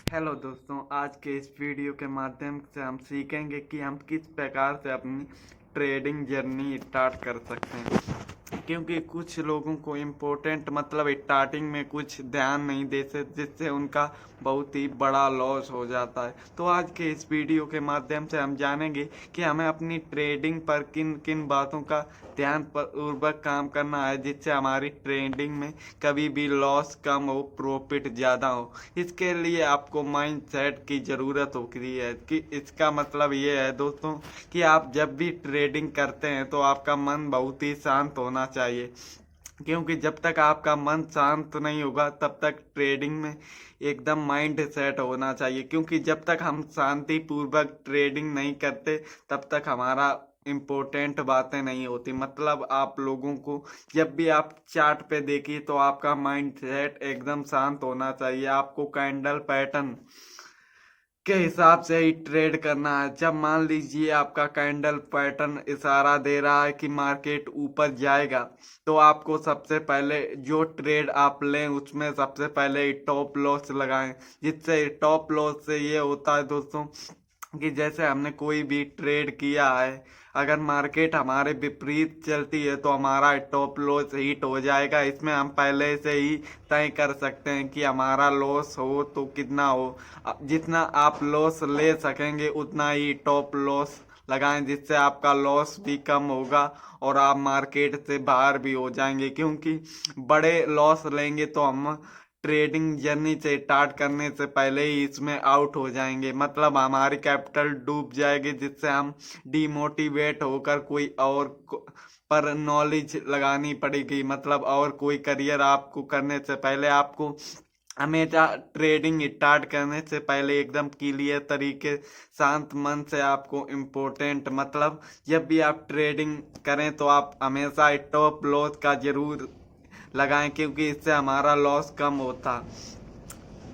Hello दोस्तों, आज के इस वीडियो के माध्यम से हम सीखेंगे कि हम किस प्रकार से अपनी ट्रेडिंग जर्नी स्टार्ट कर सकते हैं। क्योंकि कुछ लोगों को इम्पोर्टेंट मतलब स्टार्टिंग में कुछ ध्यान नहीं देते, जिससे उनका बहुत ही बड़ा लॉस हो जाता है। तो आज के इस वीडियो के माध्यम से हम जानेंगे कि हमें अपनी ट्रेडिंग पर किन किन बातों का ध्यान पूर्वक काम करना है, जिससे हमारी ट्रेडिंग में कभी भी लॉस कम हो, प्रॉफिट ज़्यादा हो। इसके लिए आपको माइंड सेट की ज़रूरत होती है कि इसका मतलब ये है दोस्तों कि आप जब भी ट्रेडिंग करते हैं तो आपका मन बहुत ही शांत होना चाहिए। क्योंकि जब तक आपका मन शांत नहीं होगा तब तक ट्रेडिंग में एकदम माइंड सेट होना चाहिए। क्योंकि जब तक हम शांति पूर्वक ट्रेडिंग नहीं करते तब तक हमारा इम्पोर्टेंट बातें नहीं होती। मतलब आप लोगों को जब भी आप चार्ट पे देखिए तो आपका माइंड सेट एकदम शांत होना चाहिए। आपको कैंडल पैटर्न के हिसाब से ही ट्रेड करना है। जब मान लीजिए आपका कैंडल पैटर्न इशारा दे रहा है कि मार्केट ऊपर जाएगा, तो आपको सबसे पहले जो ट्रेड आप लें उसमें सबसे पहले टॉप लॉस लगाएं। जिससे टॉप लॉस से ये होता है दोस्तों कि जैसे हमने कोई भी ट्रेड किया है, अगर मार्केट हमारे विपरीत चलती है तो हमारा टॉप लॉस हिट हो जाएगा। इसमें हम पहले से ही तय कर सकते हैं कि हमारा लॉस हो तो कितना हो। जितना आप लॉस ले सकेंगे उतना ही टॉप लॉस लगाएं, जिससे आपका लॉस भी कम होगा और आप मार्केट से बाहर भी हो जाएंगे। क्योंकि बड़े लॉस लेंगे तो हम ट्रेडिंग जर्नी से स्टार्ट करने से पहले ही इसमें आउट हो जाएंगे। मतलब हमारी कैपिटल डूब जाएगी, जिससे हम डिमोटिवेट होकर कोई और पर नॉलेज लगानी पड़ेगी। मतलब और कोई करियर आपको करने से पहले आपको हमेशा ट्रेडिंग स्टार्ट करने से पहले एकदम क्लियर तरीके शांत मन से आपको इम्पोर्टेंट मतलब जब भी आप ट्रेडिंग करें तो आप हमेशा टॉप लॉस का जरूर लगाएं, क्योंकि इससे हमारा लॉस कम होता।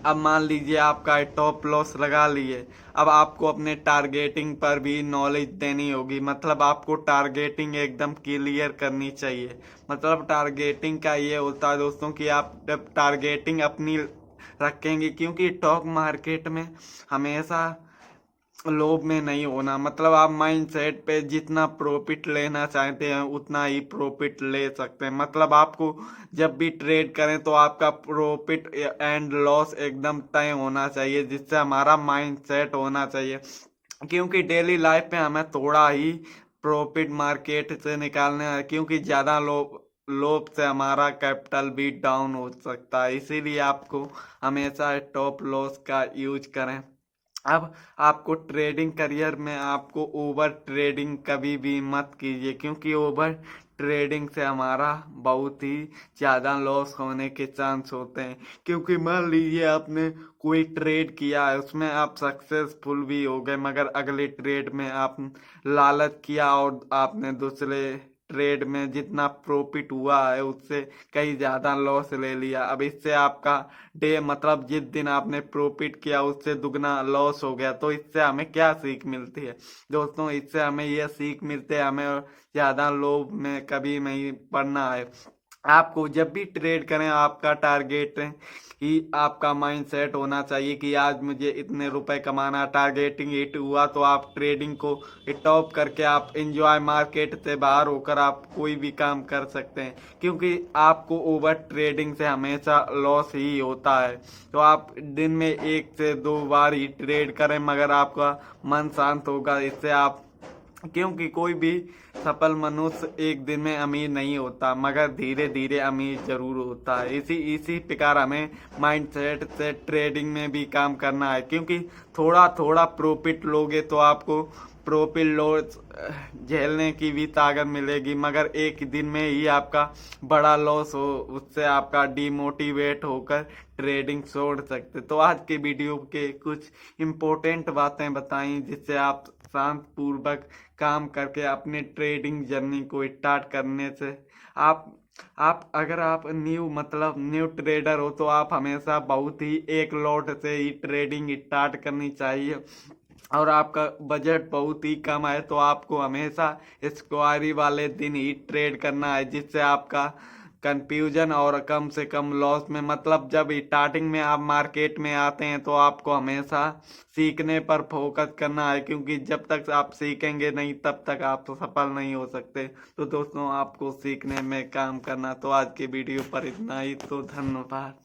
अब मान लीजिए आपका टॉप लॉस लगा लिए, अब आपको अपने टारगेटिंग पर भी नॉलेज देनी होगी। मतलब आपको टारगेटिंग एकदम क्लियर करनी चाहिए। मतलब टारगेटिंग का ये होता है दोस्तों कि आप जब टारगेटिंग अपनी रखेंगे, क्योंकि स्टॉक मार्केट में हमेशा लोभ में नहीं होना। मतलब आप माइंड सेट पे जितना प्रॉफिट लेना चाहते हैं उतना ही प्रॉफिट ले सकते हैं। मतलब आपको जब भी ट्रेड करें तो आपका प्रॉफिट एंड लॉस एकदम तय होना चाहिए, जिससे हमारा माइंड सेट होना चाहिए। क्योंकि डेली लाइफ में हमें थोड़ा ही प्रॉफिट मार्केट से निकालना है, क्योंकि ज़्यादा लोभ लोभ से हमारा कैपिटल भी डाउन हो सकता है। इसीलिए आपको हमेशा टॉप लॉस का यूज करें। अब आपको ट्रेडिंग करियर में आपको ओवर ट्रेडिंग कभी भी मत कीजिए, क्योंकि ओवर ट्रेडिंग से हमारा बहुत ही ज़्यादा लॉस होने के चांस होते हैं। क्योंकि मान लीजिए आपने कोई ट्रेड किया है, उसमें आप सक्सेसफुल भी हो गए, मगर अगले ट्रेड में आप लालच किया और आपने दूसरे ट्रेड में जितना प्रॉफिट हुआ है उससे कहीं ज़्यादा लॉस ले लिया। अब इससे आपका डे मतलब जिस दिन आपने प्रॉफिट किया उससे दुगना लॉस हो गया। तो इससे हमें क्या सीख मिलती है दोस्तों? इससे हमें यह सीख मिलती है हमें ज़्यादा लोभ में कभी नहीं पड़ना है। आपको जब भी ट्रेड करें आपका टारगेट है कि आपका माइंड सेट होना चाहिए कि आज मुझे इतने रुपए कमाना। टारगेटिंग हिट हुआ तो आप ट्रेडिंग को टॉप करके आप इंजॉय मार्केट से बाहर होकर आप कोई भी काम कर सकते हैं। क्योंकि आपको ओवर ट्रेडिंग से हमेशा लॉस ही होता है। तो आप दिन में 1 से 2 बार ही ट्रेड करें, मगर आपका मन शांत होगा। इससे आप क्योंकि कोई भी सफल मनुष्य एक दिन में अमीर नहीं होता, मगर धीरे धीरे अमीर जरूर होता है। इसी इसी प्रकार हमें माइंड सेट से ट्रेडिंग में भी काम करना है। क्योंकि थोड़ा थोड़ा प्रॉफिट लोगे तो आपको प्रॉफिट लॉस झेलने की भी ताकत मिलेगी, मगर एक दिन में ही आपका बड़ा लॉस हो उससे आपका डिमोटिवेट होकर ट्रेडिंग छोड़ सकते। तो आज के वीडियो के कुछ इम्पोर्टेंट बातें बताई, जिससे आप शांत पूर्वक काम करके अपने ट्रेडिंग जर्नी को स्टार्ट करने से आप अगर आप न्यू ट्रेडर हो तो आप हमेशा बहुत ही एक लॉट से ही ट्रेडिंग स्टार्ट करनी चाहिए। और आपका बजट बहुत ही कम है तो आपको हमेशा एक्सपायरी वाले दिन ही ट्रेड करना है, जिससे आपका कंफ्यूजन और कम से कम लॉस में। मतलब जब स्टार्टिंग में आप मार्केट में आते हैं तो आपको हमेशा सीखने पर फोकस करना है, क्योंकि जब तक आप सीखेंगे नहीं तब तक आप तो सफल नहीं हो सकते। तो दोस्तों आपको सीखने में काम करना। तो आज की वीडियो पर इतना ही, तो धन्यवाद।